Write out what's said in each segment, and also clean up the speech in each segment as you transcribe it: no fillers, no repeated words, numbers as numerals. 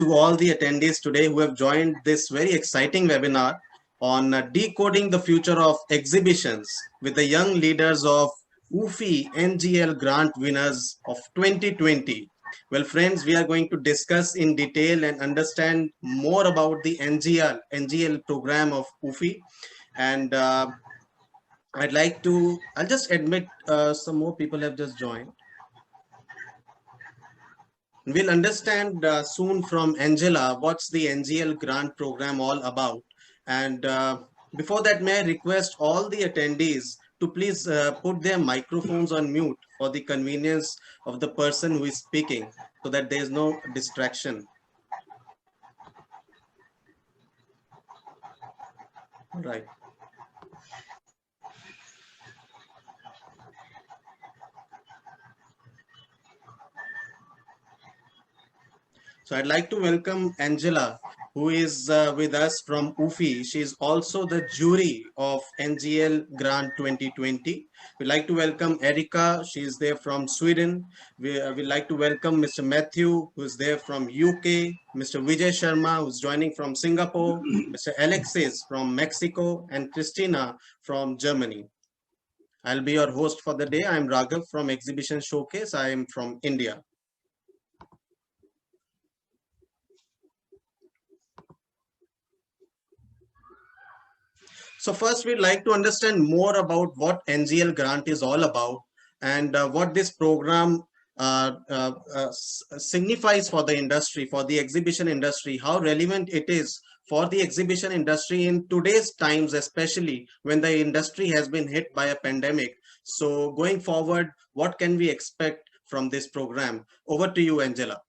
to all the attendees today who have joined this very exciting webinar on decoding the future of exhibitions with the young leaders of UFI NGL grant winners of 2020. Well, friends, we are going to discuss in detail and understand more about the NGL program of UFI. And I'll just admit some more people have just joined. We'll understand soon from Angela what's the NGL grant program all about. And before that, may I request all the attendees to please put their microphones on mute for the convenience of the person who is speaking so that there is no distraction. All right. So I'd like to welcome Angela, who is with us from UFI. She is also the jury of NGL Grant 2020. We'd like to welcome Erica. She is there from Sweden. We'd like to welcome Mr. Matthew, who is there from UK, Mr. Vijay Sharma, who's joining from Singapore, Mr. Alexis from Mexico, and Christina from Germany. I'll be your host for the day. I'm Raghav from Exhibition Showcase. I am from India. So first, we'd like to understand more about what NGL grant is all about and what this program signifies for the industry, for the exhibition industry, how relevant it is for the exhibition industry in today's times, especially when the industry has been hit by a pandemic. So going forward, what can we expect from this program? Over to you, Angela.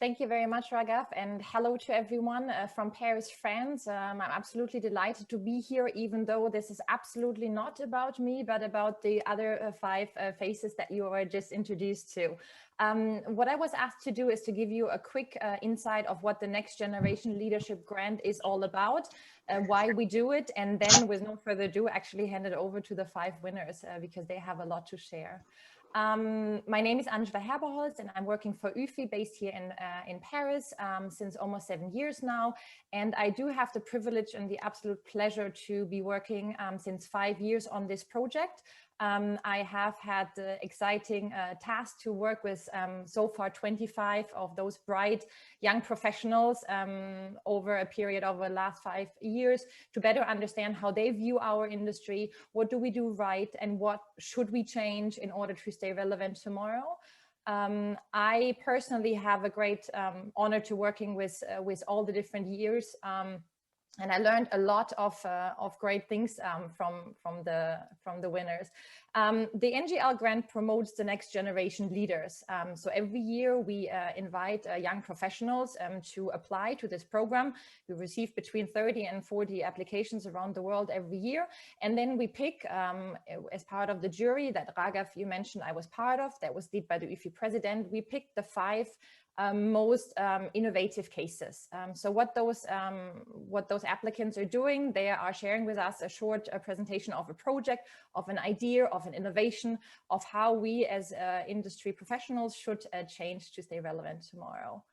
Thank you very much, Raghav, and hello to everyone from Paris, France. I'm absolutely delighted to be here, even though this is absolutely not about me, but about the other five faces that you were just introduced to. What I was asked to do is to give you a quick insight of what the Next Generation Leadership Grant is all about, why we do it, and then with no further ado, actually hand it over to the five winners because they have a lot to share. My name is Angela Herberholz and I'm working for UFI based here in Paris since almost 7 years now. And I do have the privilege and the absolute pleasure to be working since 5 years on this project. I have had the exciting task to work with so far 25 of those bright young professionals over a period of the last 5 years to better understand how they view our industry, what do we do right, and what should we change in order to stay relevant tomorrow. I personally have a great honor to working with all the different years. And I learned a lot of great things from the winners. The NGL grant promotes the next generation leaders. So every year we invite young professionals to apply to this program. We receive between 30 and 40 applications around the world every year. And then we pick, as part of the jury that Raghav, you mentioned I was part of, that was led by the UFI president, we picked the five most innovative cases. So what those applicants are doing, they are sharing with us a short presentation of a project, of an idea, of an innovation, of how we as industry professionals should change to stay relevant tomorrow.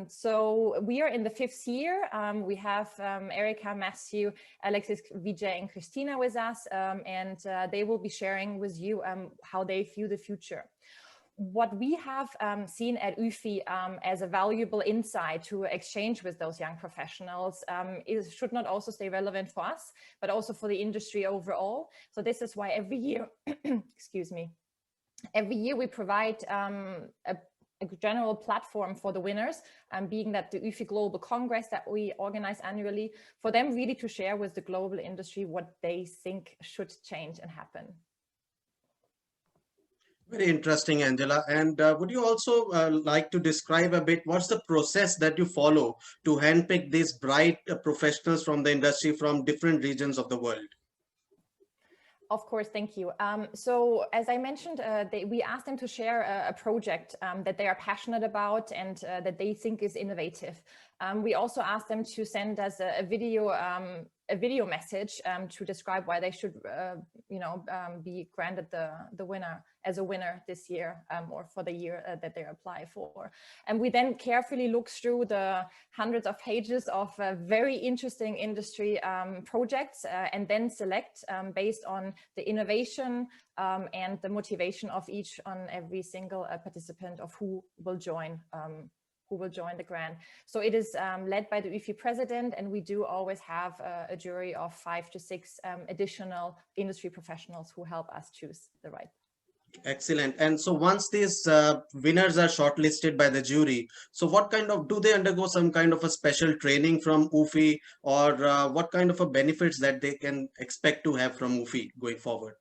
So we are in the 5th year. We have Erica, Matthew, Alexis, Vijay, and Christina with us, and they will be sharing with you how they view the future. What we have seen at UFI as a valuable insight to exchange with those young professionals should not also stay relevant for us, but also for the industry overall. So this is why every year, excuse me, every year we provide a general platform for the winners, being that the UFI Global Congress that we organize annually, for them really to share with the global industry what they think should change and happen. Very interesting, Angela. And would you also like to describe a bit what's the process that you follow to handpick these bright professionals from the industry from different regions of the world? Of course, thank you. So as I mentioned, we asked them to share a project that they are passionate about and that they think is innovative. We also asked them to send us a video a video message to describe why they should, be granted the winner as a winner this year or for the year that they apply for. And we then carefully look through the hundreds of pages of very interesting industry projects and then select based on the innovation and the motivation of each on every single participant of who will join the grant. So it is led by the UFI president, and we do always have a jury of 5 to 6 additional industry professionals who help us choose the right. Excellent. And so once these winners are shortlisted by the jury, so what kind of, do they undergo some kind of a special training from UFI, or what kind of a benefits that they can expect to have from UFI going forward?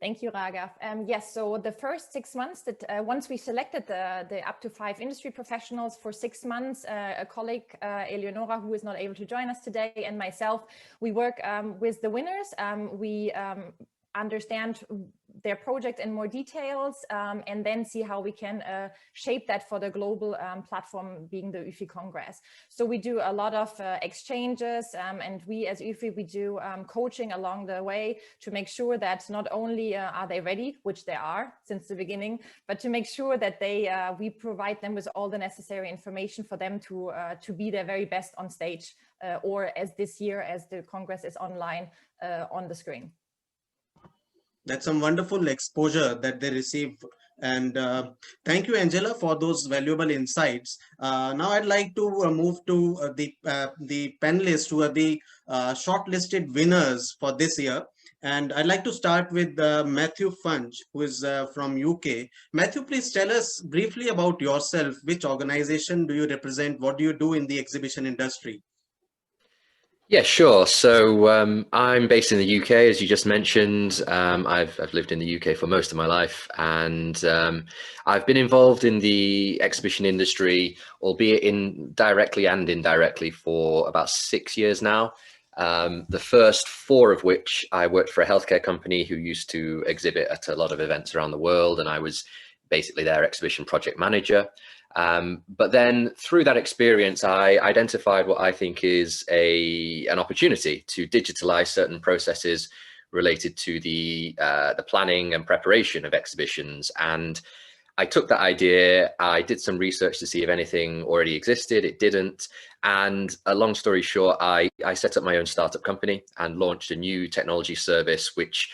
Thank you, Raghav. Yes, so the first 6 months that once we selected the up to 5 industry professionals for 6 months, a colleague, Eleonora, who is not able to join us today, and myself, we work with the winners. We understand their project in more details and then see how we can shape that for the global platform being the UFI Congress. So we do a lot of exchanges and we as UFI, we do coaching along the way to make sure that not only are they ready, which they are since the beginning, but to make sure that they we provide them with all the necessary information for them to be their very best on stage or as this year as the Congress is online on the screen. That's some wonderful exposure that they receive. And thank you, Angela, for those valuable insights. Now I'd like to move to the panelists who are the shortlisted winners for this year. And I'd like to start with Matthew Funch, who is from UK. Matthew, please tell us briefly about yourself. Which organization do you represent? What do you do in the exhibition industry? Yeah, sure. So I'm based in the UK, as you just mentioned. I've lived in the UK for most of my life, and I've been involved in the exhibition industry, albeit directly and indirectly, for about 6 years now. The first 4 of which I worked for a healthcare company who used to exhibit at a lot of events around the world, and I was basically their exhibition project manager. But then through that experience, I identified what I think is an opportunity to digitalize certain processes related to the planning and preparation of exhibitions. And I took that idea, I did some research to see if anything already existed. It didn't. And a long story short, I set up my own startup company and launched a new technology service, which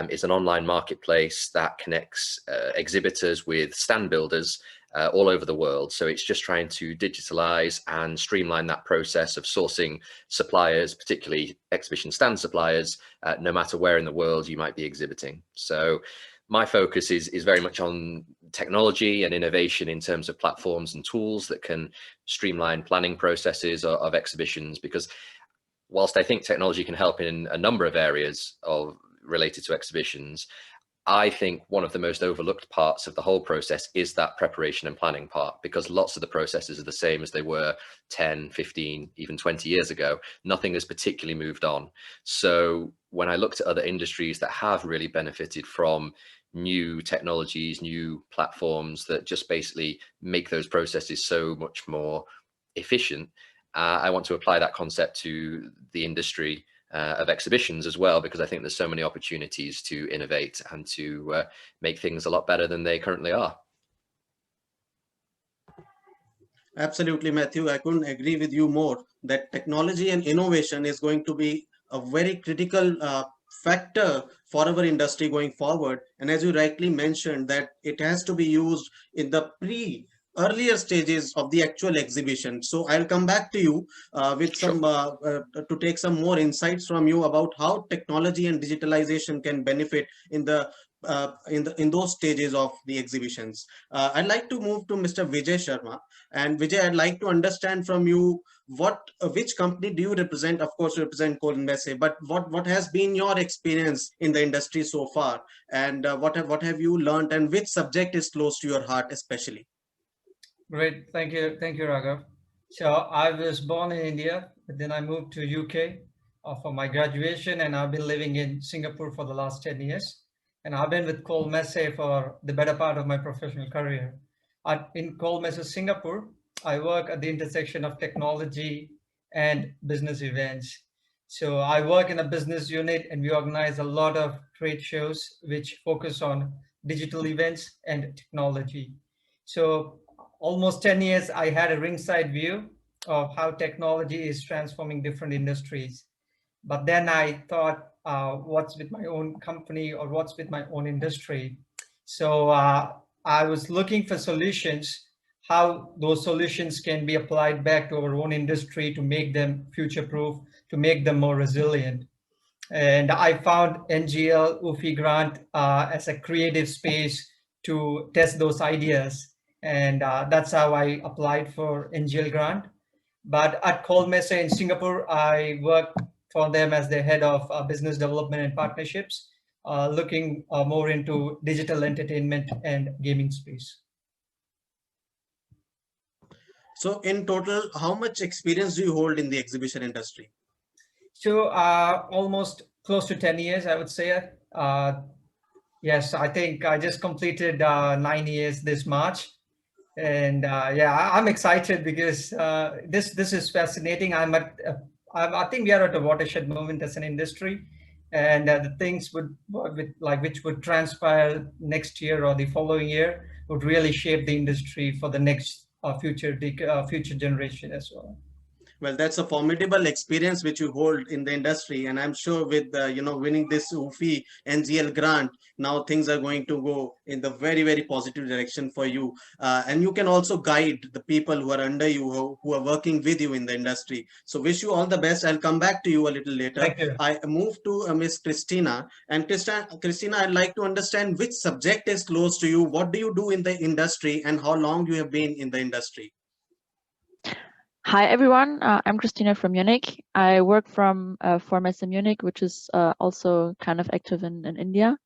is an online marketplace that connects exhibitors with stand builders all over the world. So it's just trying to digitalize and streamline that process of sourcing suppliers, particularly exhibition stand suppliers, no matter where in the world you might be exhibiting. So my focus is very much on technology and innovation in terms of platforms and tools that can streamline planning processes of exhibitions, because whilst I think technology can help in a number of areas related to exhibitions, I think one of the most overlooked parts of the whole process is that preparation and planning part, because lots of the processes are the same as they were 10, 15, even 20 years ago. Nothing has particularly moved on. So when I looked at other industries that have really benefited from new technologies, new platforms that just basically make those processes so much more efficient, I want to apply that concept to the industry of exhibitions as well, because I think there's so many opportunities to innovate and to make things a lot better than they currently are. Absolutely, Matthew. I couldn't agree with you more that technology and innovation is going to be a very critical factor for our industry going forward. And as you rightly mentioned, that it has to be used in the earlier stages of the actual exhibition. So I'll come back to you with some to take some more insights from you about how technology and digitalization can benefit in those stages of the exhibitions. I'd like to move to Mr. Vijay Sharma. And Vijay, I'd like to understand from you which company do you represent? Of course, you represent Colin Messe, but what has been your experience in the industry so far, and what have you learned, and which subject is close to your heart especially? Great, thank you, Raghav. So I was born in India, but then I moved to UK for my graduation, and I've been living in Singapore for the last 10 years. And I've been with Cole Messe for the better part of my professional career. In Cole Messe, Singapore, I work at the intersection of technology and business events. So I work in a business unit, and we organize a lot of trade shows which focus on digital events and technology. So almost 10 years, I had a ringside view of how technology is transforming different industries. But then I thought, what's with my own company, or what's with my own industry? So I was looking for solutions, how those solutions can be applied back to our own industry to make them future-proof, to make them more resilient. And I found NGL UFI grant as a creative space to test those ideas. And that's how I applied for NGL grant. But at Colmesa in Singapore, I worked for them as the head of business development and partnerships, looking more into digital entertainment and gaming space. So in total, how much experience do you hold in the exhibition industry? So almost close to 10 years, I would say. Yes, I think I just completed 9 years this March. And yeah, I'm excited because this is fascinating. I think we are at a watershed moment as an industry, and the things which would transpire next year or the following year would really shape the industry for the next future generation as well. Well, that's a formidable experience which you hold in the industry, and I'm sure with winning this UFI NGL grant, now things are going to go in the very positive direction for you, and you can also guide the people who are under you, who are working with you in the industry. So wish you all the best. I'll come back to you a little later. Thank you. I move to Miss Christina, and Christina, I'd like to understand which subject is close to you. What do you do in the industry, and how long you have been in the industry? Hi everyone, I'm Christina from Munich. I work from Formessa Munich, which is also kind of active in India.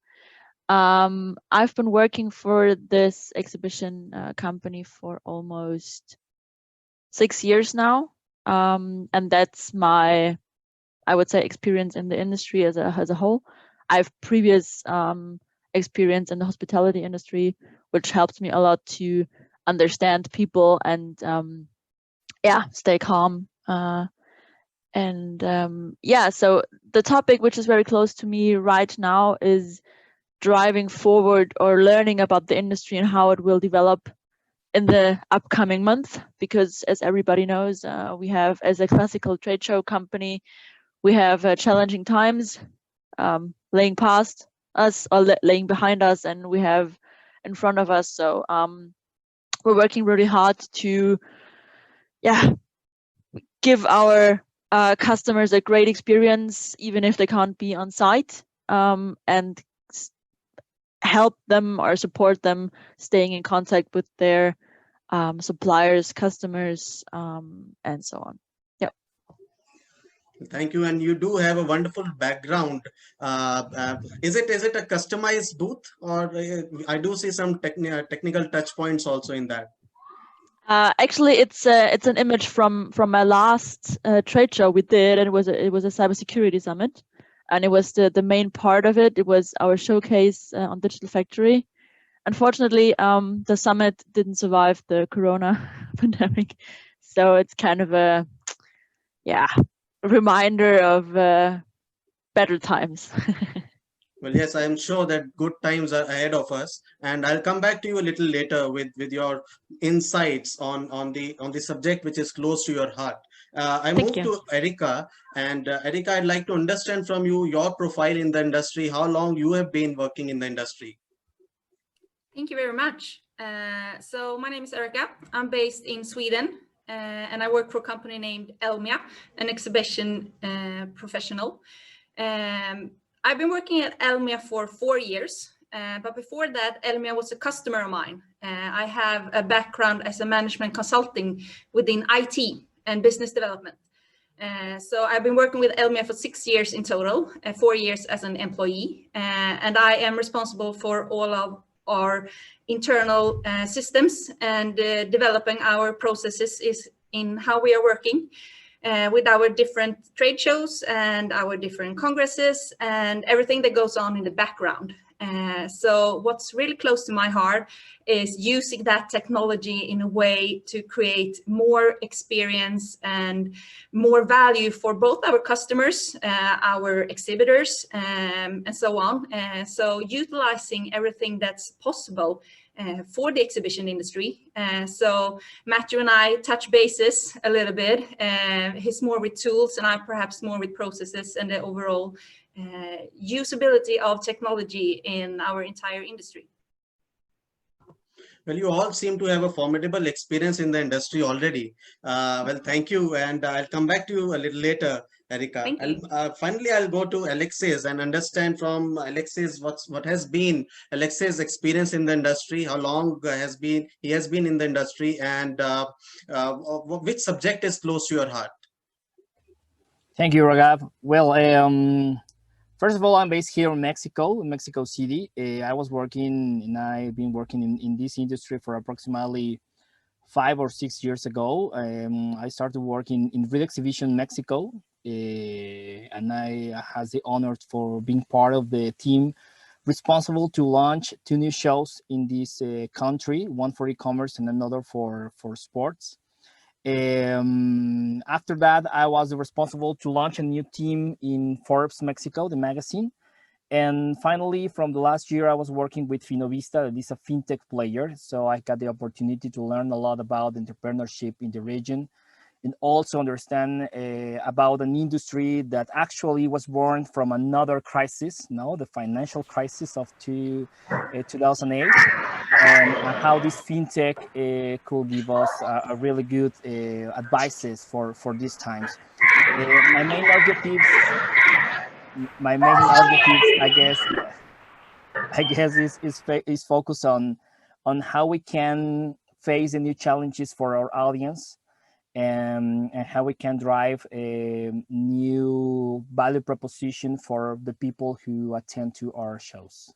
I've been working for this exhibition company for almost 6 years now, and that's my, I would say, experience in the industry as a whole. I have previous experience in the hospitality industry, which helps me a lot to understand people and yeah, stay calm. Yeah, so the topic which is very close to me right now is driving forward or learning about the industry and how it will develop in the upcoming month, because as everybody knows, we have, as a classical trade show company, we have challenging times laying past us or laying behind us, and we have in front of us. So we're working really hard to give our customers a great experience, even if they can't be on site, and help them or support them staying in contact with their suppliers, customers, and so on. Yep. Thank you. And you do have a wonderful background. Is it a customized booth, or I do see some technical touch points also in that? Actually, it's an image from my last trade show we did, and it was a cybersecurity summit, and it was the main part of it. It was our showcase on Digital Factory. Unfortunately, the summit didn't survive the Corona pandemic, so it's kind of a reminder of better times. Well, yes, I am sure that good times are ahead of us, and I'll come back to you a little later with your insights on the subject which is close to your heart. I move to Erika, and Erika, I'd like to understand from you your profile in the industry, how long you have been working in the industry. Thank you very much. So my name is Erika. I'm based in Sweden, and I work for a company named Elmia, an exhibition professional. I've been working at Elmia for 4 years, but before that, Elmia was a customer of mine. I have a background as a management consulting within IT and business development. So I've been working with Elmia for 6 years in total, 4 years as an employee, and I am responsible for all of our internal systems and developing our processes is in how we are working. With our different trade shows and our different congresses and everything that goes on in the background. So what's really close to my heart is using that technology in a way to create more experience and more value for both our customers, our exhibitors, and so on. So utilizing everything that's possible for the exhibition industry. So Matthew and I touch bases a little bit. He's more with tools and I'm perhaps more with processes and the overall usability of technology in our entire industry. Well, you all seem to have a formidable experience in the industry already. Well, thank you. And I'll come back to you a little later, Erika. Thank you. Finally, I'll go to Alexis and understand from Alexis what has been Alexis' experience in the industry, how long he has been in the industry, and which subject is close to your heart. Thank you, Raghav. Well, first of all, I'm based here in Mexico City. I was working and I've been working in this industry for approximately 5 or 6 years ago. I started working in Real Exhibition Mexico, and I had the honor for being part of the team responsible to launch 2 new shows in this country, one for e-commerce and another for sports. After that, I was responsible to launch a new team in Forbes Mexico, the magazine. And finally, from the last year, I was working with Finovista, that is a fintech player. So I got the opportunity to learn a lot about entrepreneurship in the region and also understand about an industry that actually was born from another crisis, the financial crisis of 2008, and how this fintech could give us a really good advices for these times. My main objectives, I guess, is focused on how we can face the new challenges for our audience, and how we can drive a new value proposition for the people who attend to our shows.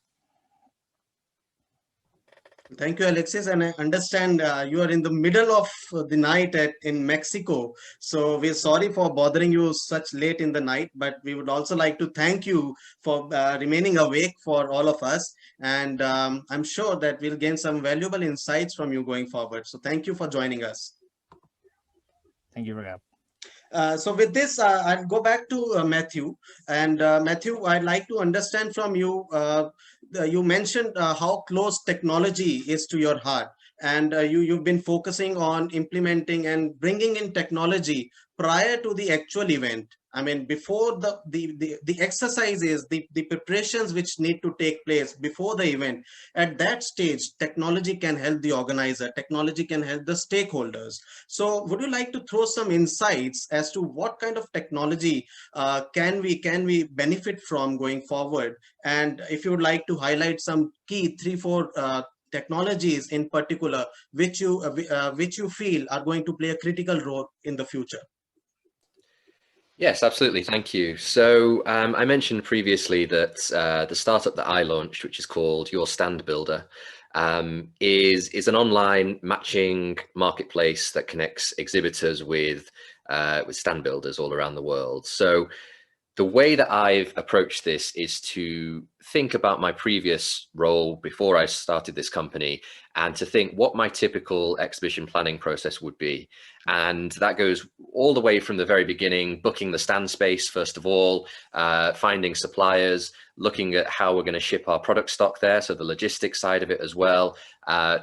Thank you, Alexis. And I understand you are in the middle of the night in Mexico. So we're sorry for bothering you such late in the night, but we would also like to thank you for remaining awake for all of us. And I'm sure that we'll gain some valuable insights from you going forward. So thank you for joining us. Thank you, Raghav. So with this, I'll go back to Matthew. And Matthew, I'd like to understand from you, you mentioned how close technology is to your heart. And you've been focusing on implementing and bringing in technology prior to the actual event. I mean, before the exercises, the preparations which need to take place before the event, at that stage, technology can help the organizer, technology can help the stakeholders. So would you like to throw some insights as to what kind of technology can we benefit from going forward? And if you would like to highlight some key 3-4 technologies in particular, which you feel are going to play a critical role in the future. Yes, absolutely. Thank you. So I mentioned previously that the startup that I launched, which is called Your Stand Builder, is an online matching marketplace that connects exhibitors with stand builders all around the world. So the way that I've approached this is to think about my previous role before I started this company and to think what my typical exhibition planning process would be. And that goes all the way from the very beginning, booking the stand space, first of all, finding suppliers, looking at how we're going to ship our product stock there, so the logistics side of it as well,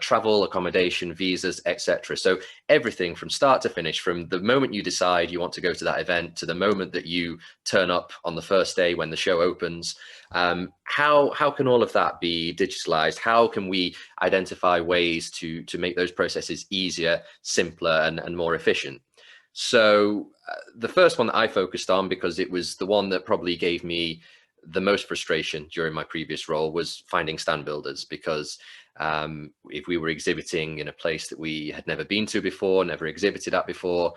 travel, accommodation, visas, etc. So everything from start to finish, from the moment you decide you want to go to that event to the moment that you turn up on the first day when the show opens. How can all of that be digitalized? How can we identify ways to make those processes easier, simpler, and more efficient? So the first one that I focused on, because it was the one that probably gave me the most frustration during my previous role, was finding stand builders, because if we were exhibiting in a place that we had never been to before, never exhibited at before,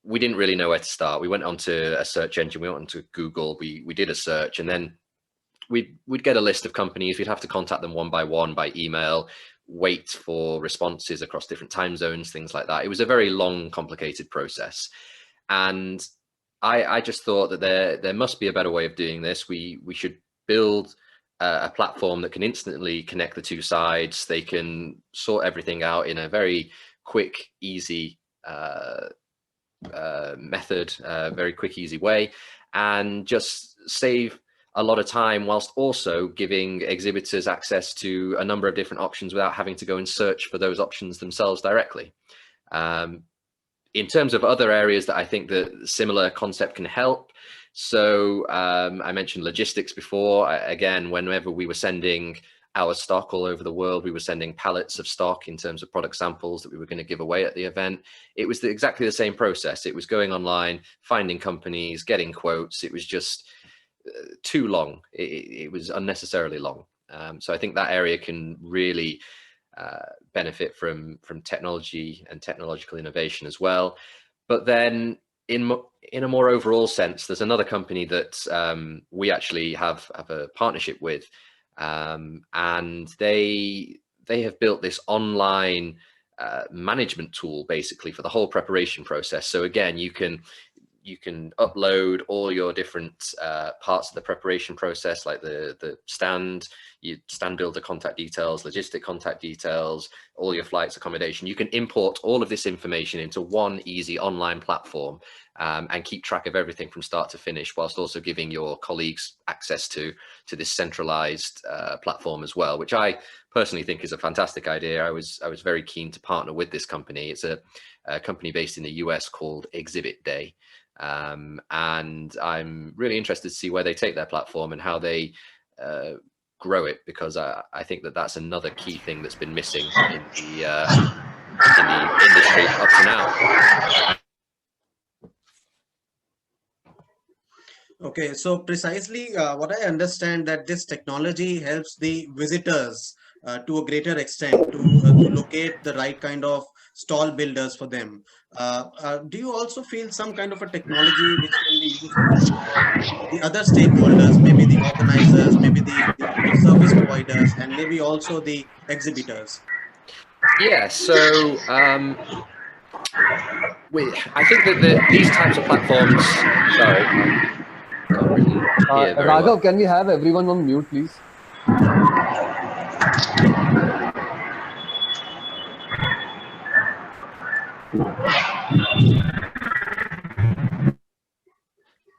we didn't really know where to start. We went onto a search engine, we went onto Google, we did a search, and then we'd get a list of companies. We'd have to contact them one by email, wait for responses across different time zones, things like that. It was a very long, complicated process. And I just thought that there must be a better way of doing this. We should build a platform that can instantly connect the two sides. They can sort everything out in a very quick, easy method, very quick, easy way, and just save a lot of time whilst also giving exhibitors access to a number of different options without having to go and search for those options themselves directly. In terms of other areas that I think the similar concept can help, so I mentioned logistics before. Again, whenever we were sending our stock all over the world, we were sending pallets of stock in terms of product samples that we were going to give away at the event. It was exactly the same process. It was going online, finding companies, getting quotes. It was just too long. It was unnecessarily long. So I think that area can really benefit from technology and technological innovation as well. But then in a more overall sense, there's another company that we actually have a partnership with, and they have built this online management tool basically for the whole preparation process. So again, you can upload all your different parts of the preparation process, like the stand builder contact details, logistic contact details, all your flights, accommodation. You can import all of this information into one easy online platform and keep track of everything from start to finish, whilst also giving your colleagues access to this centralized platform as well, which I personally think is a fantastic idea. I was very keen to partner with this company. It's a company based in the US called Exhibit Day. And I'm really interested to see where they take their platform and how they grow it, because I think that that's another key thing that's been missing in the industry up to now. Okay, so precisely what I understand, that this technology helps the visitors to a greater extent to locate the right kind of stall builders for them. Do you also feel some kind of a technology which can be used for the other stakeholders, maybe the organizers, maybe the service providers, and maybe also the exhibitors? Yeah, so I think that these types of platforms, sorry, can't really hear very Raghav, well. can we have everyone on mute, please?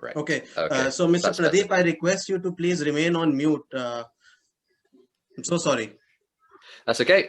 Right. Okay. Okay. So Mr. That's Pradeep, better. I request you to please remain on mute. I'm so sorry. That's okay.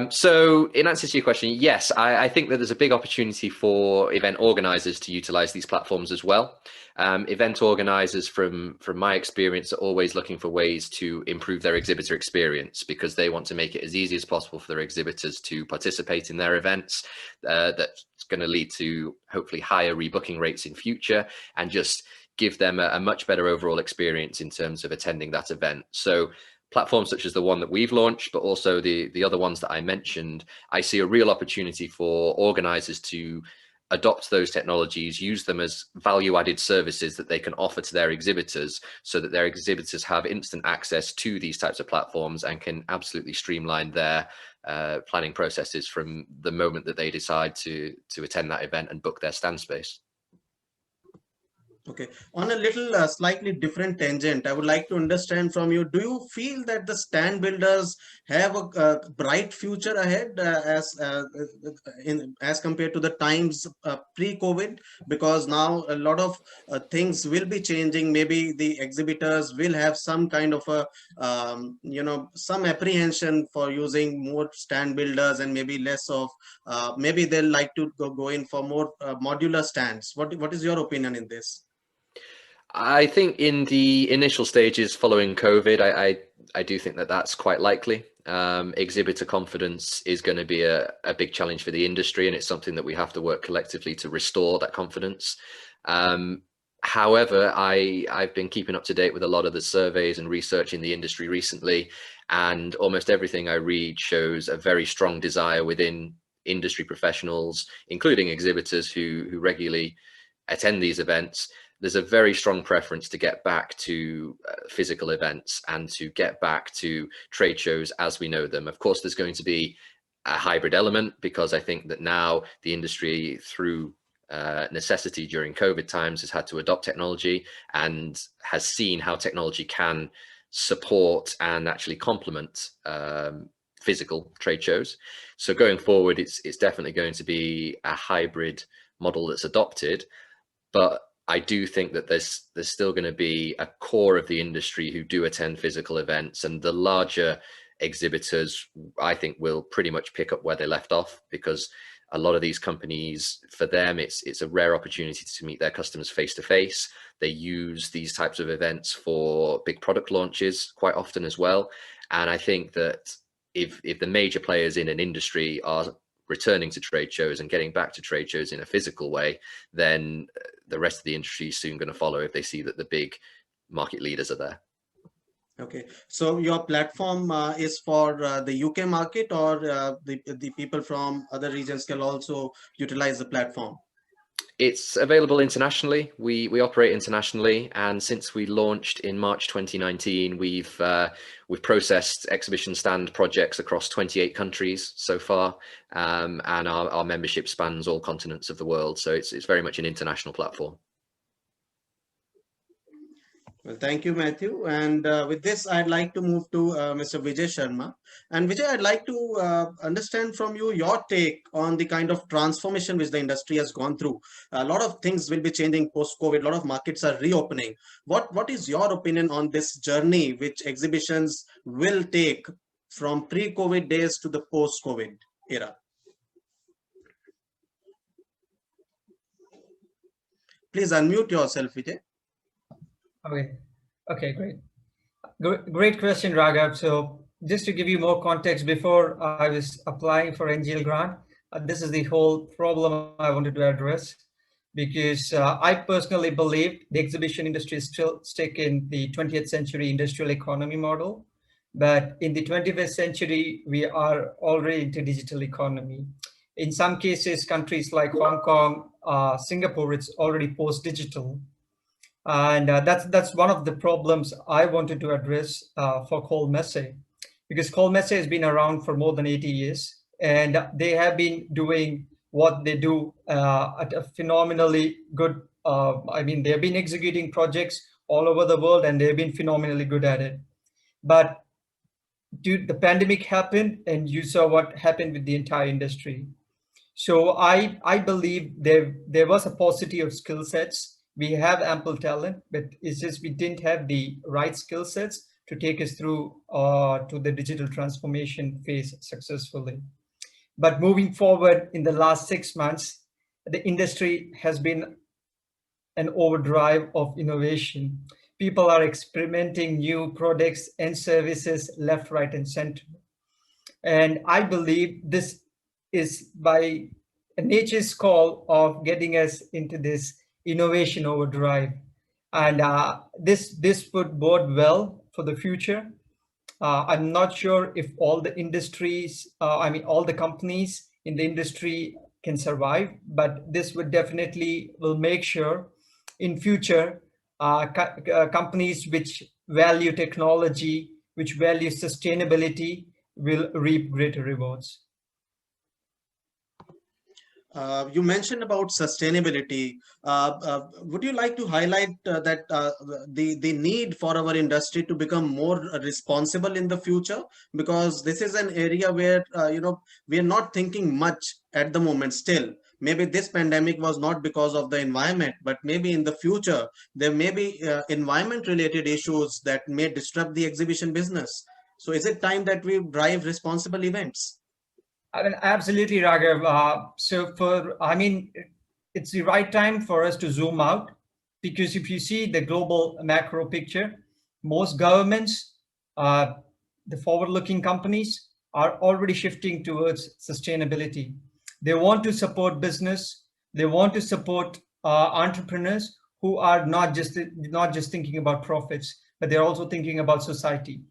So in answer to your question, yes, I think that there's a big opportunity for event organizers to utilize these platforms as well. Event organizers, from my experience, are always looking for ways to improve their exhibitor experience, because they want to make it as easy as possible for their exhibitors to participate in their events. That's going to lead to hopefully higher rebooking rates in future, and just give them a much better overall experience in terms of attending that event. So platforms such as the one that we've launched, but also the other ones that I mentioned, I see a real opportunity for organizers to adopt those technologies, use them as value-added services that they can offer to their exhibitors, so that their exhibitors have instant access to these types of platforms and can absolutely streamline their planning processes from the moment that they decide to attend that event and book their stand space. Okay. On a little slightly different tangent, I would like to understand from you, do you feel that the stand builders have a bright future ahead as compared to the times pre-COVID? Because now a lot of things will be changing. Maybe the exhibitors will have some kind of a, some apprehension for using more stand builders, and maybe less of, maybe they'll like to go in for more modular stands. What is your opinion in this? I think in the initial stages following COVID, I do think that that's quite likely. Exhibitor confidence is going to be a big challenge for the industry, and it's something that we have to work collectively to restore that confidence. However, I've been keeping up to date with a lot of the surveys and research in the industry recently, and almost everything I read shows a very strong desire within industry professionals, including exhibitors who regularly attend these events. There's a very strong preference to get back to physical events and to get back to trade shows as we know them. Of course, there's going to be a hybrid element, because I think that now the industry, through necessity during COVID times, has had to adopt technology and has seen how technology can support and actually complement physical trade shows. So going forward, it's definitely going to be a hybrid model that's adopted, but I do think that there's still going to be a core of the industry who do attend physical events, and the larger exhibitors, I think, will pretty much pick up where they left off, because a lot of these companies, for them, it's a rare opportunity to meet their customers face to face. They use these types of events for big product launches quite often as well. And I think that if the major players in an industry are returning to trade shows and getting back to trade shows in a physical way, then the rest of the industry is soon going to follow if they see that the big market leaders are there. Okay, so your platform is for the UK market, or the people from other regions can also utilize the platform? It's available internationally. We operate internationally, and since we launched in March 2019, we've processed exhibition stand projects across 28 countries so far, and our membership spans all continents of the world. So it's very much an international platform. Well, thank you, Matthew. And with this, I'd like to move to Mr. Vijay Sharma. And Vijay, I'd like to understand from you your take on the kind of transformation which the industry has gone through. A lot of things will be changing post-COVID. A lot of markets are reopening. What is your opinion on this journey which exhibitions will take from pre-COVID days to the post-COVID era? Please unmute yourself, Vijay. Okay, great. Great question, Raghav. So just to give you more context, before I was applying for NGL grant, this is the whole problem I wanted to address, because I personally believe the exhibition industry is still stuck in the 20th century industrial economy model. But in the 21st century, we are already into digital economy. In some cases, countries like Hong Kong, Singapore, it's already post-digital. And that's one of the problems I wanted to address for Colmesse, because Colmesse has been around for more than 80 years, and they have been doing what they do at a phenomenally good, they have been executing projects all over the world, and they've been phenomenally good at it. But the pandemic happened, and you saw what happened with the entire industry. So I believe there was a paucity of skill sets. We have ample talent, but it's just we didn't have the right skill sets to take us through to the digital transformation phase successfully. But moving forward in the last 6 months, the industry has been an overdrive of innovation. People are experimenting new products and services left, right, and center. And I believe this is by nature's call of getting us into this innovation overdrive, and this would bode well for the future. I'm not sure if all the industries, all the companies in the industry can survive, but this would definitely will make sure in future companies which value technology, which value sustainability, will reap greater rewards. You mentioned about sustainability. Would you like to highlight that the need for our industry to become more responsible in the future? Because this is an area where we are not thinking much at the moment still. Maybe this pandemic was not because of the environment, but maybe in the future there may be environment-related issues that may disrupt the exhibition business. So is it time that we drive responsible events? Absolutely, Raghav. It's the right time for us to zoom out, because if you see the global macro picture, most governments, the forward-looking companies are already shifting towards sustainability. They want to support business. They want to support entrepreneurs who are not just thinking about profits, but they're also thinking about society.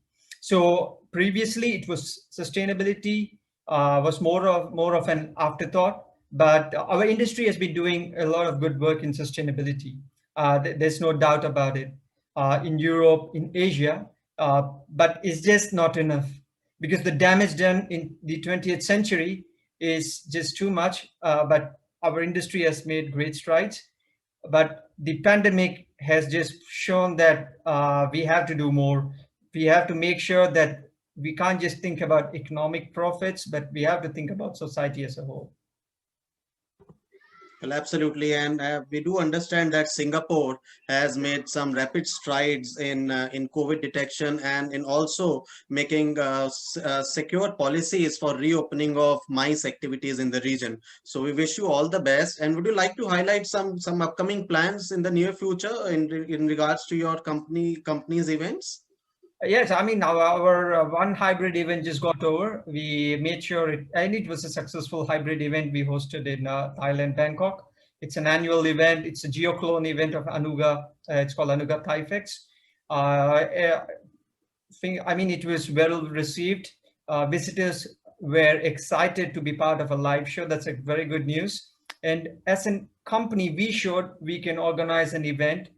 So previously, it was sustainability was more of an afterthought, but our industry has been doing a lot of good work in sustainability. There's no doubt about it. In Europe, in Asia, but it's just not enough, because the damage done in the 20th century is just too much. But our industry has made great strides. But the pandemic has just shown that we have to do more. we have to make sure that we can't just think about economic profits, but we have to think about society as a whole. Well, absolutely, and we do understand that Singapore has made some rapid strides in COVID detection and in also making secure policies for reopening of MICE activities in the region. So we wish you all the best. And would you like to highlight some upcoming plans in the near future in regards to your company's events? Yes, I mean, our one hybrid event just got over. We made sure it was a successful hybrid event we hosted in Thailand, Bangkok. It's an annual event. It's a geoclone event of Anuga. It's called Anuga ThaiFex. I mean, it was well received. Visitors were excited to be part of a live show. That's a very good news. And as a company, we showed we can organize an event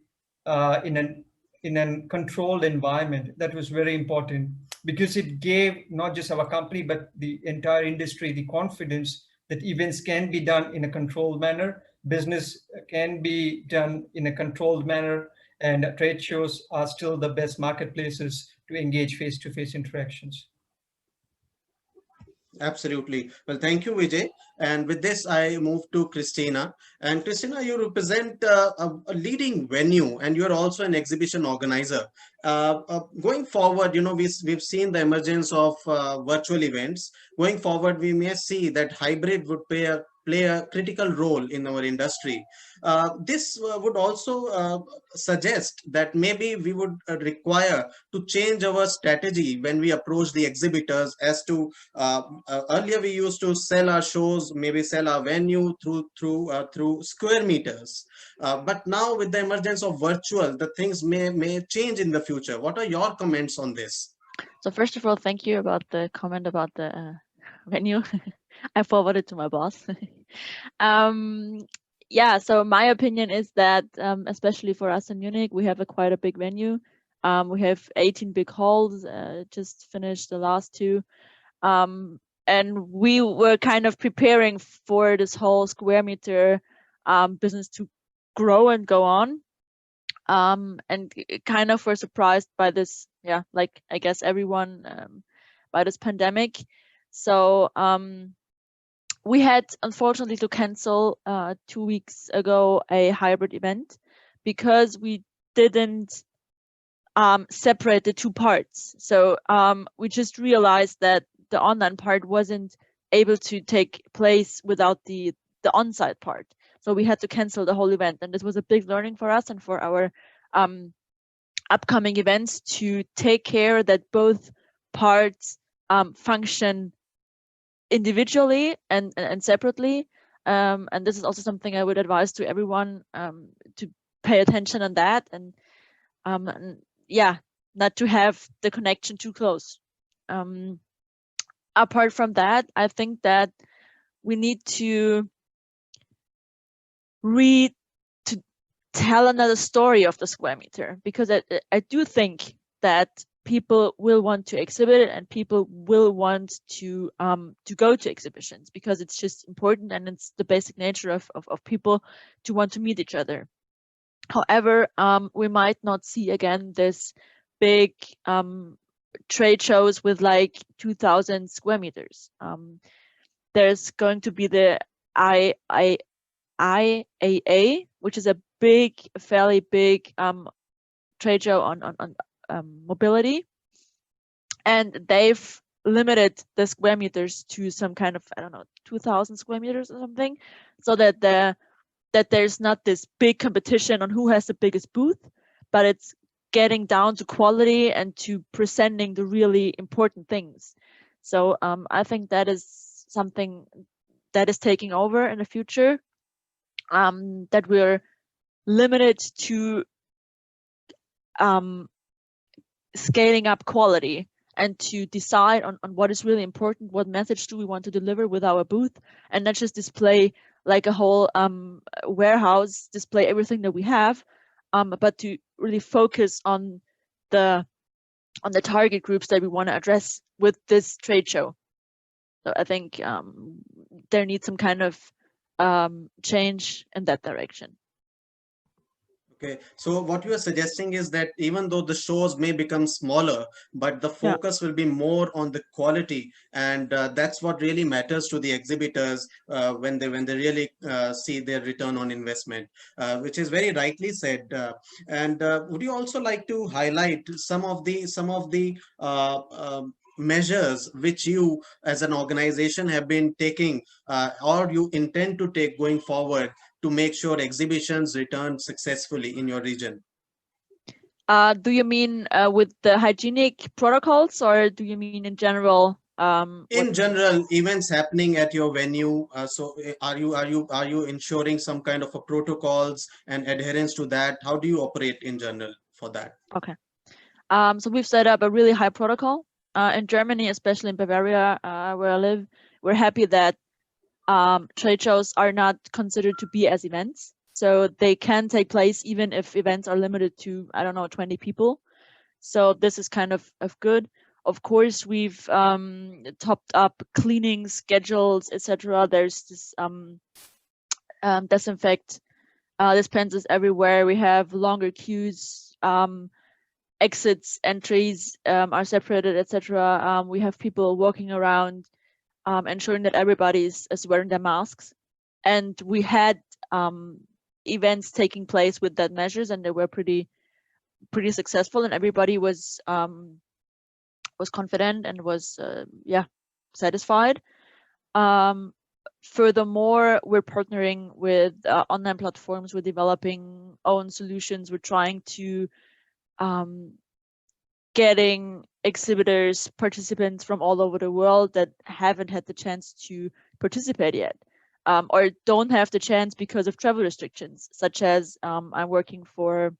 in a controlled environment. That was very important because it gave not just our company, but the entire industry the confidence that events can be done in a controlled manner, business can be done in a controlled manner, and trade shows are still the best marketplaces to engage face-to-face interactions. Absolutely. Well, thank you, Vijay. And with this, I move to Christina. And Christina, you represent a leading venue, and you're also an exhibition organizer. Going forward, we've seen the emergence of virtual events. Going forward, we may see that hybrid would play a critical role in our industry. This would also suggest that maybe we would require to change our strategy when we approach the exhibitors as to earlier we used to sell our shows, maybe sell our venue through square meters. But now with the emergence of virtual, the things may change in the future. What are your comments on this? So first of all, thank you about the comment about the venue. I forwarded to my boss. Yeah, so my opinion is that especially for us in Munich, we have quite a big venue. We have 18 big halls, just finished the last two. And we were kind of preparing for this whole square meter business to grow and go on. And kind of were surprised by this, yeah, like I guess everyone, by this pandemic. So we had unfortunately to cancel 2 weeks ago a hybrid event because we didn't separate the two parts. So we just realized that the online part wasn't able to take place without the on-site part. So we had to cancel the whole event, and this was a big learning for us and for our upcoming events to take care that both parts function individually and separately. And this is also something I would advise to everyone to pay attention on that, and yeah, not to have the connection too close. Apart from that, I think that we need to tell another story of the square meter, because I do think that people will want to exhibit and people will want to go to exhibitions because it's just important and it's the basic nature of people to want to meet each other. However, we might not see again this big trade shows with like 2,000 square meters. There's going to be the IAA, which is a fairly big trade show on mobility, and they've limited the square meters to some kind of, I don't know, 2,000 square meters or something, so that there's not this big competition on who has the biggest booth, but it's getting down to quality and to presenting the really important things. So I think that is something that is taking over in the future, that we're limited to scaling up quality and to decide on what is really important, what message do we want to deliver with our booth, and not just display like a whole warehouse, display everything that we have, but to really focus on the target groups that we want to address with this trade show. So I think there needs some kind of change in that direction. Okay, so what you are suggesting is that even though the shows may become smaller, but the Yeah. focus will be more on the quality, and that's what really matters to the exhibitors when they really see their return on investment, which is very rightly said. And would you also like to highlight some of the measures which you as an organization have been taking or you intend to take going forward to make sure exhibitions return successfully in your region? Do you mean with the hygienic protocols, or do you mean in general? What? In general, events happening at your venue. Are you ensuring some kind of a protocols and adherence to that? How do you operate in general for that? Okay. So we've set up a really high protocol in Germany, especially in Bavaria, where I live. We're happy that trade shows are not considered to be as events. So they can take place even if events are limited to, I don't know, 20 people. So this is kind of good. Of course, we've topped up cleaning schedules, etc. There's this disinfect dispensers everywhere. We have longer queues. Exits, entries are separated, etc. We have people walking around, ensuring that everybody is wearing their masks. And we had events taking place with that measures, and they were pretty successful, and everybody was confident and was satisfied. Furthermore, we're partnering with online platforms. We're developing own solutions. We're trying to getting exhibitors, participants from all over the world that haven't had the chance to participate yet, or don't have the chance because of travel restrictions, such as I'm working for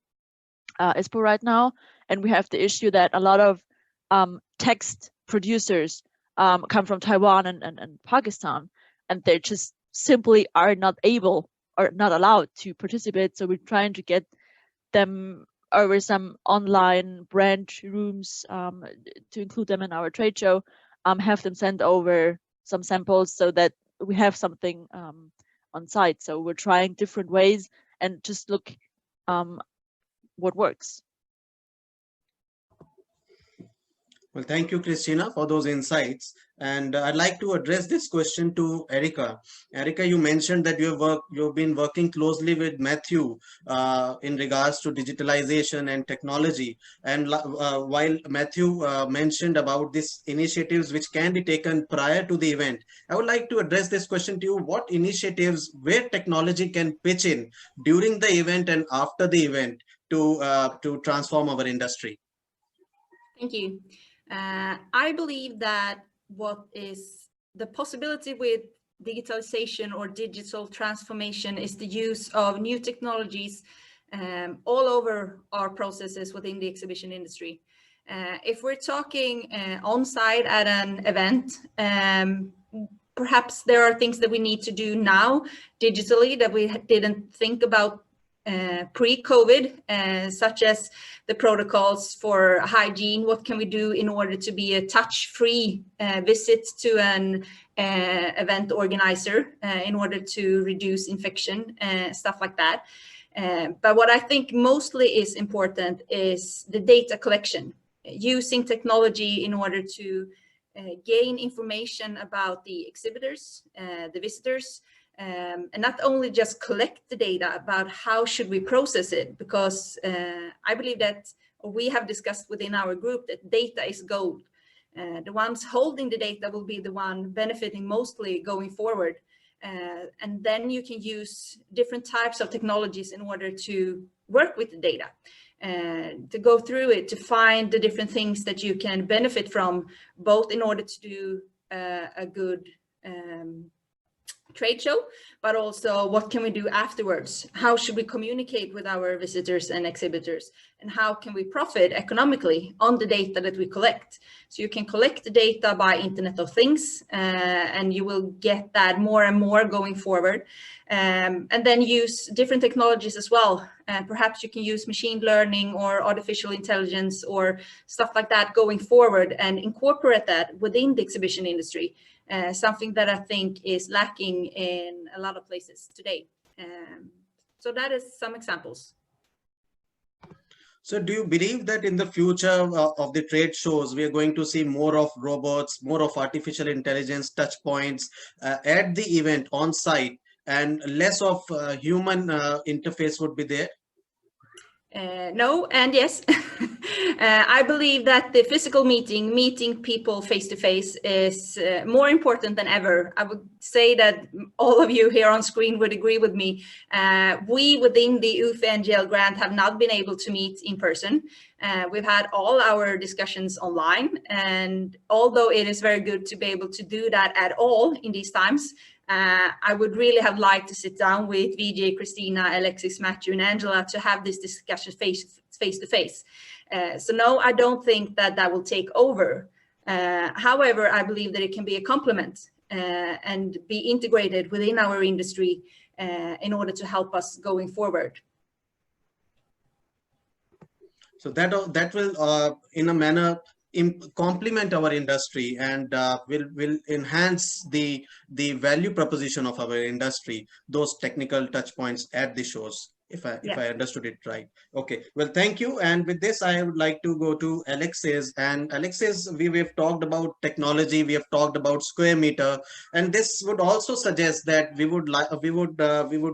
ISPO right now, and we have the issue that a lot of text producers come from Taiwan and Pakistan, and they just simply are not able or not allowed to participate. So we're trying to get them over some online branch rooms to include them in our trade show, have them send over some samples so that we have something on site. So we're trying different ways and just look what works. Well, thank you, Christina, for those insights. And I'd like to address this question to Erica. Erica, you mentioned that you've been working closely with Matthew in regards to digitalization and technology. And while Matthew mentioned about these initiatives which can be taken prior to the event, I would like to address this question to you. What initiatives where technology can pitch in during the event and after the event to transform our industry? Thank you. I believe that what is the possibility with digitalization or digital transformation is the use of new technologies all over our processes within the exhibition industry. If we're talking on-site at an event, perhaps there are things that we need to do now digitally that we didn't think about pre-COVID, such as the protocols for hygiene. What can we do in order to be a touch-free visit to an event organizer in order to reduce infection, stuff like that. But what I think mostly is important is the data collection, using technology in order to gain information about the exhibitors, the visitors, and not only just collect the data about how should we process it, because I believe that we have discussed within our group that data is gold. The ones holding the data will be the one benefiting mostly going forward. And then you can use different types of technologies in order to work with the data, to go through it, to find the different things that you can benefit from, both in order to do a good trade show, but also what can we do afterwards? How should we communicate with our visitors and exhibitors? And how can we profit economically on the data that we collect? So you can collect the data by Internet of Things, and you will get that more and more going forward. And then use different technologies as well. Perhaps you can use machine learning or artificial intelligence or stuff like that going forward and incorporate that within the exhibition industry. Something that I think is lacking in a lot of places today. So that is some examples. So do you believe that in the future of the trade shows, we are going to see more of robots, more of artificial intelligence touch points at the event on site, and less of human interface would be there? No and yes. I believe that the physical meeting people face to face, is more important than ever. I would say that all of you here on screen would agree with me. We within the UFI NGL grant have not been able to meet in person. We've had all our discussions online, and although it is very good to be able to do that at all in these times, I would really have liked to sit down with Vijay, Christina, Alexis, Matthew, and Angela to have this discussion face to face. So no, I don't think that that will take over. However, I believe that it can be a complement and be integrated within our industry in order to help us going forward. So that will in a manner complement our industry, and will enhance the value proposition of our industry, those technical touch points at the shows, if I understood it right. Okay, well, thank you. And with this, I would like to go to Alexis. And Alexis, we've talked about technology, we have talked about square meter, and this would also suggest that we would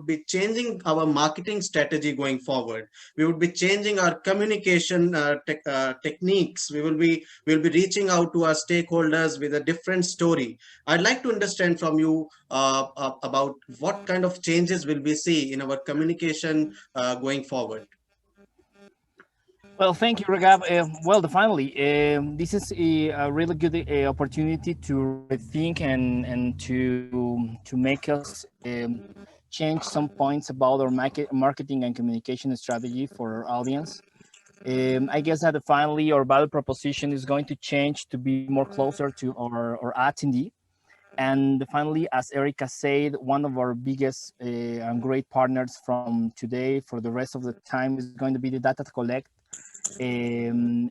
be changing our marketing strategy going forward. We would be changing our communication techniques. We'll be reaching out to our stakeholders with a different story. I'd like to understand from you about what kind of changes will we see in our communication going forward. Well, thank you, Raghav. Well, finally, this is a really good opportunity to rethink and to make us change some points about our marketing and communication strategy for our audience. I guess that finally our value proposition is going to change to be more closer to our attendee. And finally, as Erica said, one of our biggest and great partners from today for the rest of the time is going to be the data to collect,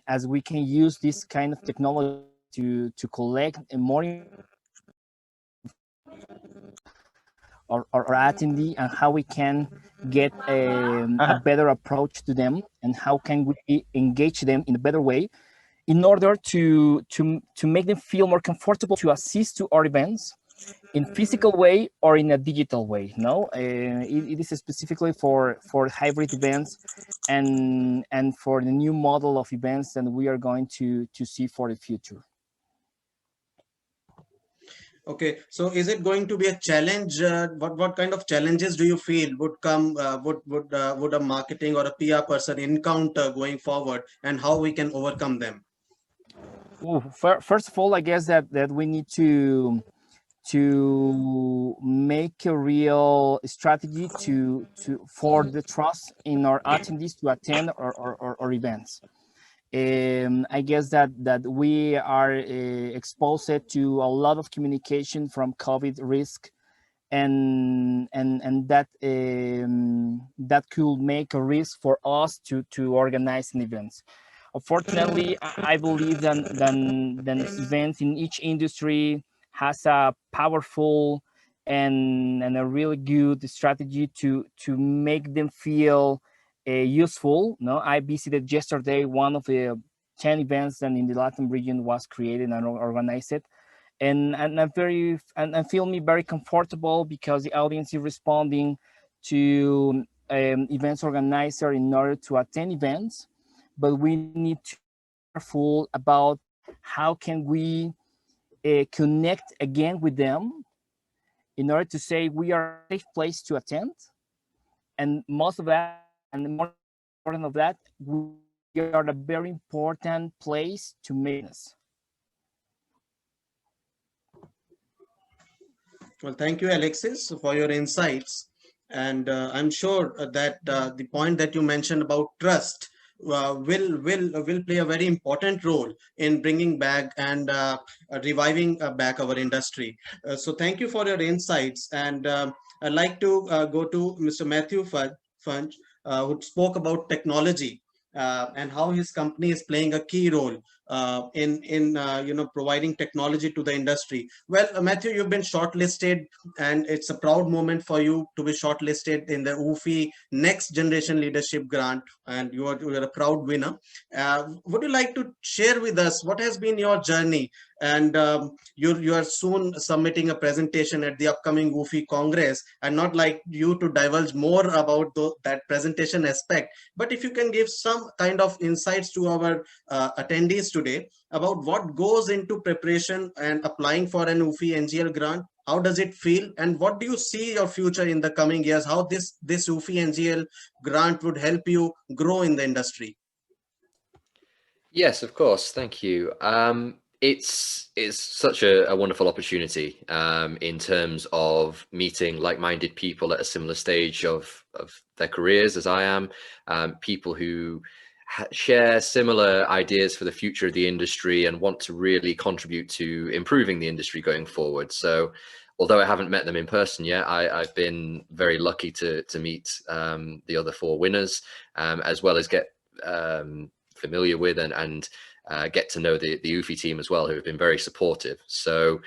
as we can use this kind of technology to collect more our attendee, and how we can get a better approach to them, and how can we engage them in a better way in order to make them feel more comfortable to assist to our events in physical way or in a digital way. No, it is specifically for hybrid events and for the new model of events that we are going to see for the future. Okay, so is it going to be a challenge? What kind of challenges do you feel would come? Would a marketing or a PR person encounter going forward, and how we can overcome them? First of all, I guess that we need to make a real strategy for the trust in our attendees to attend our events. I guess that we are exposed to a lot of communication from COVID risk, and that that could make a risk for us to organize an events. Unfortunately, I believe that events in each industry has a powerful and a really good strategy to make them feel useful. No, I visited yesterday one of the 10 events that in the Latin region was created and organized, and I feel me very comfortable because the audience is responding to events organizer in order to attend events, but we need to be careful about how can we connect again with them in order to say we are a safe place to attend, and most of that, and more important of that, we are a very important place to make this. Well, thank you, Alexis, for your insights. And I'm sure that the point that you mentioned about trust will play a very important role in bringing back and reviving back our industry. So thank you for your insights. And I'd like to go to Mr. Matthew Funch, who spoke about technology and how his company is playing a key role in providing technology to the industry. Well, Matthew, you've been shortlisted, and it's a proud moment for you to be shortlisted in the UFI Next Generation Leadership Grant, and you are a proud winner. Would you like to share with us what has been your journey? And you are soon submitting a presentation at the upcoming UFI Congress. I'd not like you to divulge more about that presentation aspect, but if you can give some kind of insights to our attendees today about what goes into preparation and applying for an UFI NGL grant. How does it feel, and what do you see your future in the coming years? How this UFI NGL grant would help you grow in the industry? Yes, of course. Thank you. It's such a wonderful opportunity in terms of meeting like-minded people at a similar stage of their careers as I am, people who share similar ideas for the future of the industry and want to really contribute to improving the industry going forward. So although I haven't met them in person yet, I've been very lucky to meet the other 4 winners, as well as get familiar with and get to know the UFI team as well, who have been very supportive. So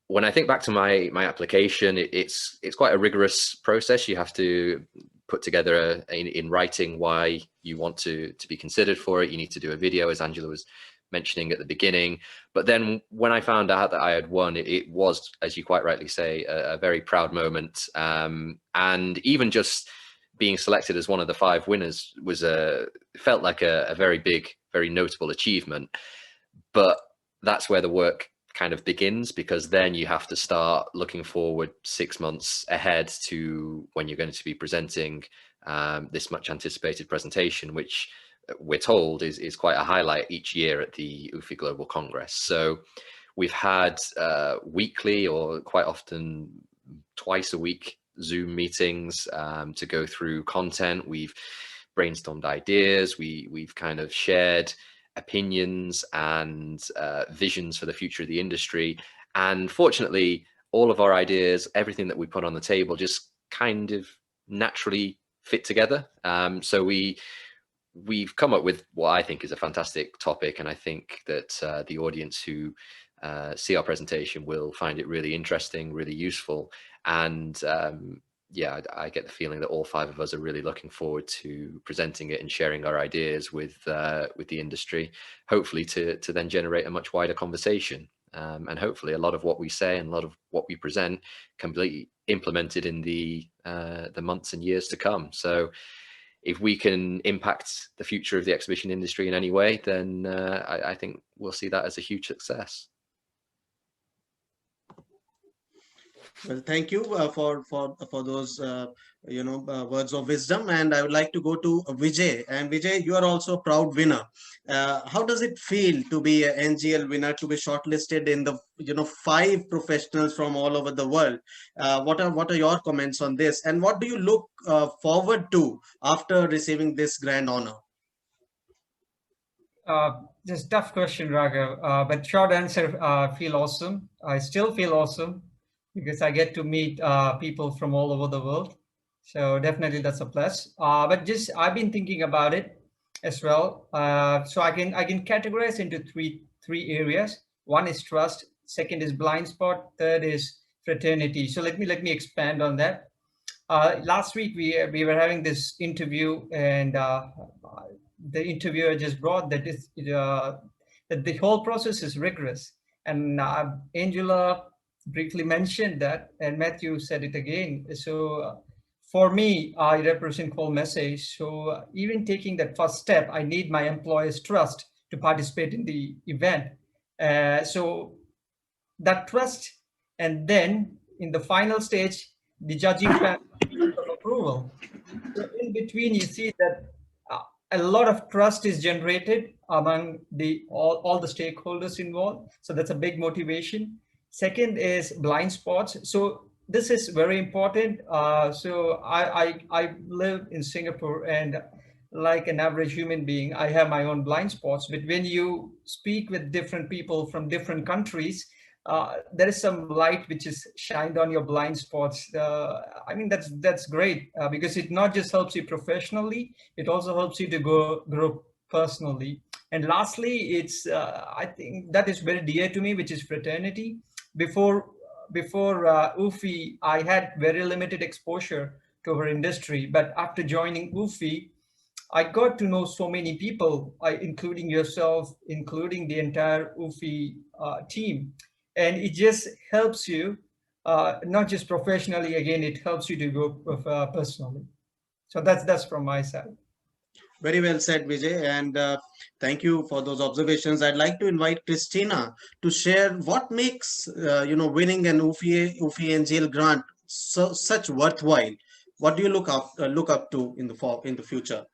when I think back to my application, it's quite a rigorous process. You have to put together in writing why you want to be considered for it. You need to do a video, as Angela was mentioning at the beginning. But then when I found out that I had won, it was, as you quite rightly say, a very proud moment. And even just being selected as one of the 5 winners felt like a very big, very notable achievement. But that's where the work kind of begins, because then you have to start looking forward 6 months ahead to when you're going to be presenting this much anticipated presentation, which we're told is quite a highlight each year at the UFI Global Congress. So we've had weekly, or quite often twice a week, Zoom meetings to go through content. We've brainstormed ideas. We've kind of shared opinions and visions for the future of the industry. And fortunately, all of our ideas, everything that we put on the table, just kind of naturally fit together. So we've come up with what I think is a fantastic topic, and I think that the audience who see our presentation will find it really interesting, really useful. And yeah, I get the feeling that all 5 of us are really looking forward to presenting it and sharing our ideas with the industry, hopefully to then generate a much wider conversation. And hopefully a lot of what we say and a lot of what we present can be implemented in the months and years to come. So if we can impact the future of the exhibition industry in any way, then I think we'll see that as a huge success. Well, thank you for those words of wisdom, and I would like to go to Vijay. And Vijay, you are also a proud winner. How does it feel to be an NGL winner, to be shortlisted in the 5 professionals from all over the world? What are your comments on this, and what do you look forward to after receiving this grand honor? Just tough question, Raghav. But short answer, feel awesome. I still feel awesome because I get to meet people from all over the world. So definitely that's a plus. But just I've been thinking about it as well. So I can categorize into three areas. One is trust. Second is blind spot. Third is fraternity. So let me expand on that. Last week we were having this interview, and the interviewer just brought that that the whole process is rigorous. And Angela briefly mentioned that, and Matthew said it again. So for me, I represent whole message. So even taking that first step, I need my employer's trust to participate in the event. So that trust, and then in the final stage, the judging panel of approval. So in between, you see that a lot of trust is generated among all the stakeholders involved. So that's a big motivation. Second is blind spots. So this is very important. So I live in Singapore, and like an average human being, I have my own blind spots. But when you speak with different people from different countries, there is some light which is shined on your blind spots. I mean, that's great because it not just helps you professionally, it also helps you to grow personally. And lastly, it's I think that is very dear to me, which is fraternity. Before UFI, I had very limited exposure to our industry, but after joining UFI, I got to know so many people, including yourself, including the entire UFI team, and it just helps you, not just professionally. Again, it helps you to grow personally. So that's from my side. Very well said, Vijay, and thank you for those observations. I'd like to invite Christina to share what makes winning an UFI NGL grant such worthwhile. What do you look up to in the future?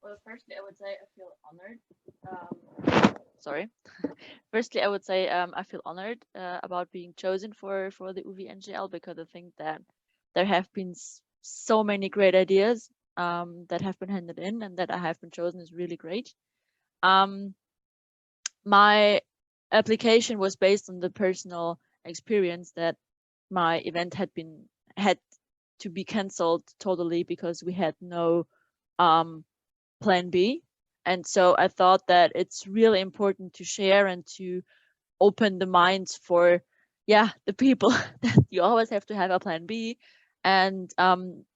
Well, firstly, I would say I feel honored. Sorry. Firstly, I would say I feel honored about being chosen for the UFI NGL, because I think that there have been so many great ideas that have been handed in, and that I have been chosen is really great. My application was based on the personal experience that my event had to be cancelled totally because we had no plan B. And so I thought that it's really important to share and to open the minds for, the people that you always have to have a plan B. And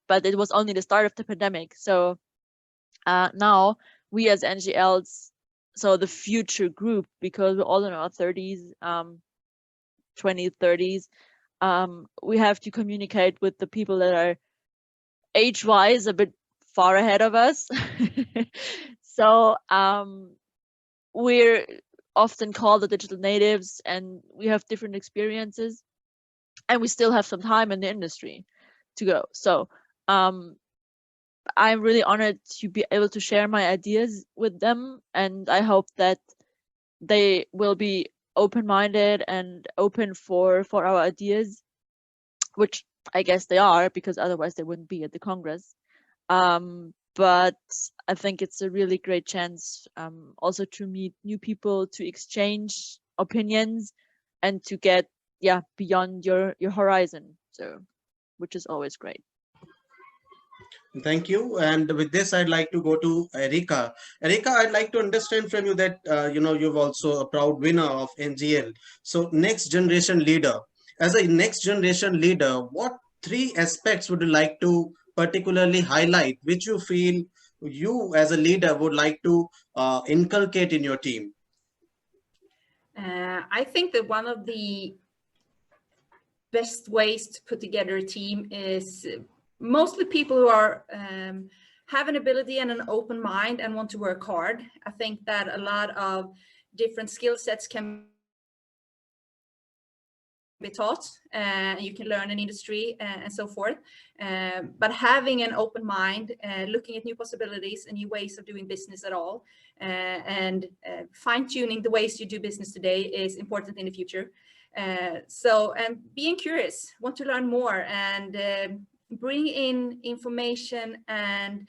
but it was only the start of the pandemic. So now we as NGLs, so the future group, because we're all in our 30s, 20s, 30s, we have to communicate with the people that are age-wise a bit far ahead of us. So we're often called the digital natives, and we have different experiences, and we still have some time in the industry to go. So I'm really honored to be able to share my ideas with them, and I hope that they will be open-minded and open for our ideas, which I guess they are, because otherwise they wouldn't be at the Congress. But I think it's a really great chance also to meet new people, to exchange opinions, and to get beyond your horizon, so which is always great. Thank you. And with this, I'd like to go to Erika. Erika, I'd like to understand from you that you've also a proud winner of NGL. So next generation leader. As a next generation leader, what three aspects would you like to particularly highlight, which you feel you as a leader would like to inculcate in your team? I think that one of the best ways to put together a team is mostly people who are have an ability and an open mind and want to work hard. I think that a lot of different skill sets can be taught, you can learn in industry and so forth. But having an open mind, looking at new possibilities and new ways of doing business at all, and fine-tuning the ways you do business today is important in the future. And being curious, want to learn more, and bring in information and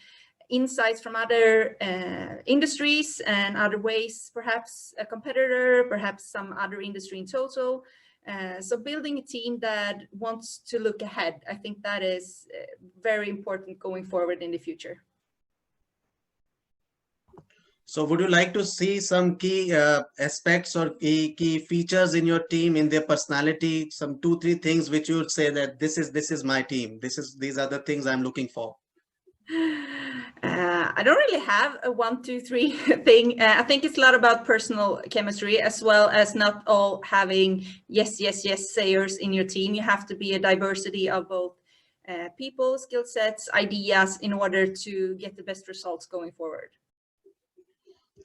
insights from other industries and other ways, perhaps a competitor, perhaps some other industry in total. So building a team that wants to look ahead, I think that is very important going forward in the future. So would you like to see some key aspects or key features in your team, in their personality, some 2-3 things which you would say that this is my team, these are the things I'm looking for? I don't really have a 1, 2, 3 thing. I think it's a lot about personal chemistry, as well as not all having yes sayers in your team. You have to be a diversity of both people, skill sets, ideas in order to get the best results going forward.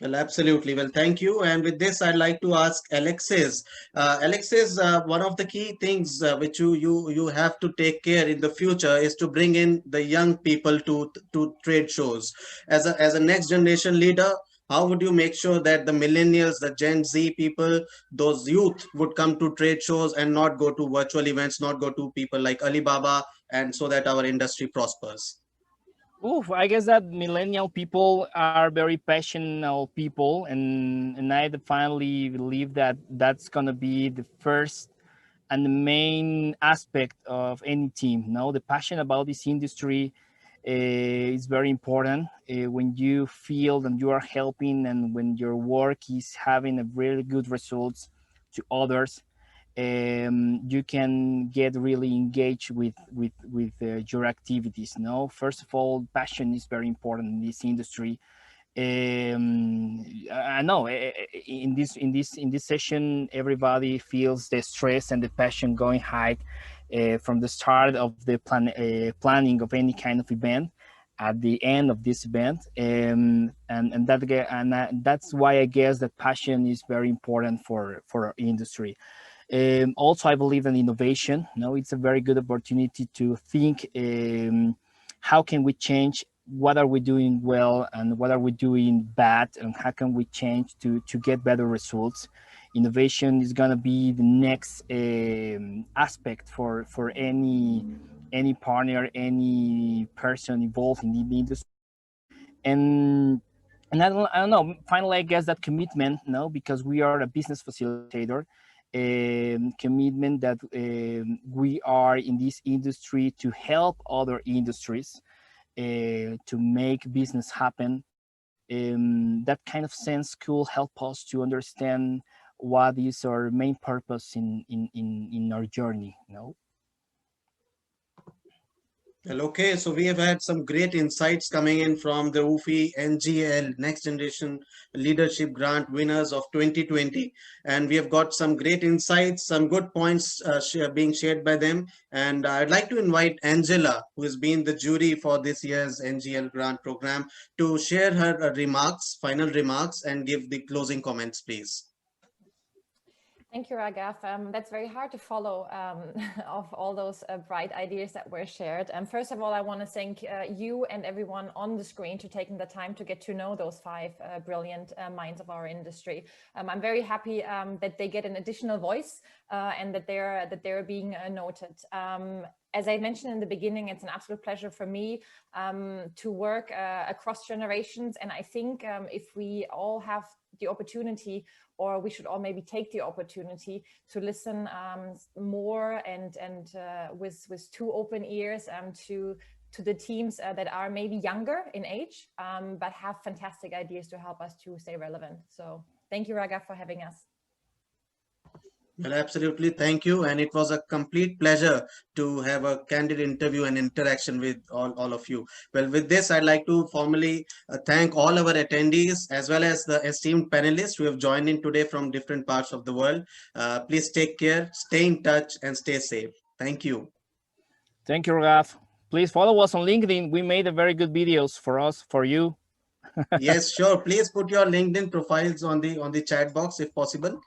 Well, absolutely. Well, thank you. And with this, I'd like to ask Alexis. Alexis, one of the key things which you have to take care in the future is to bring in the young people to trade shows. As a next generation leader, how would you make sure that the millennials, the Gen Z people, those youth would come to trade shows and not go to virtual events, not go to people like Alibaba, and so that our industry prospers? Oof, I guess that millennial people are very passionate people, and I finally believe that that's gonna be the first and the main aspect of any team. The passion about this industry, It's very important when you feel that you are helping and when your work is having a really good results to others. You can get really engaged with your activities. No, first of all, passion is very important in this industry. I know in this session everybody feels the stress and the passion going high from the start of the planning of any kind of event at the end of this event, that's why I guess that passion is very important for our industry. Also, I believe in innovation. No, it's a very good opportunity to think how can we change, what are we doing well and what are we doing bad, and how can we change to get better results. Innovation is going to be the next aspect for any partner, any person involved in the industry. And I don't know, finally I guess that commitment, no, because we are a business facilitator, commitment that we are in this industry to help other industries to make business happen. That kind of sense could help us to understand what is our main purpose in our journey, you know. Well, okay, so we have had some great insights coming in from the UFI NGL Next Generation Leadership Grant winners of 2020. And we have got some great insights, some good points being shared by them. And I'd like to invite Angela, who has been the jury for this year's NGL grant program, to share her remarks, final remarks, and give the closing comments, please. Thank you, Raghav. That's very hard to follow of all those bright ideas that were shared. First of all, I want to thank you and everyone on the screen for taking the time to get to know those 5 brilliant minds of our industry. I'm very happy that they get an additional voice and that they're being noted. As I mentioned in the beginning, it's an absolute pleasure for me to work across generations. And I think if we all have the opportunity, or we should all maybe take the opportunity to listen more and with 2 open ears to the teams that are maybe younger in age, but have fantastic ideas to help us to stay relevant. So thank you, Raghav, for having us. Well, absolutely. Thank you. And it was a complete pleasure to have a candid interview and interaction with all of you. Well, with this, I'd like to formally thank all our attendees as well as the esteemed panelists who have joined in today from different parts of the world. Please take care, stay in touch, and stay safe. Thank you. Thank you, Raf. Please follow us on LinkedIn. We made a very good videos for us, for you. Yes, sure. Please put your LinkedIn profiles on the chat box if possible.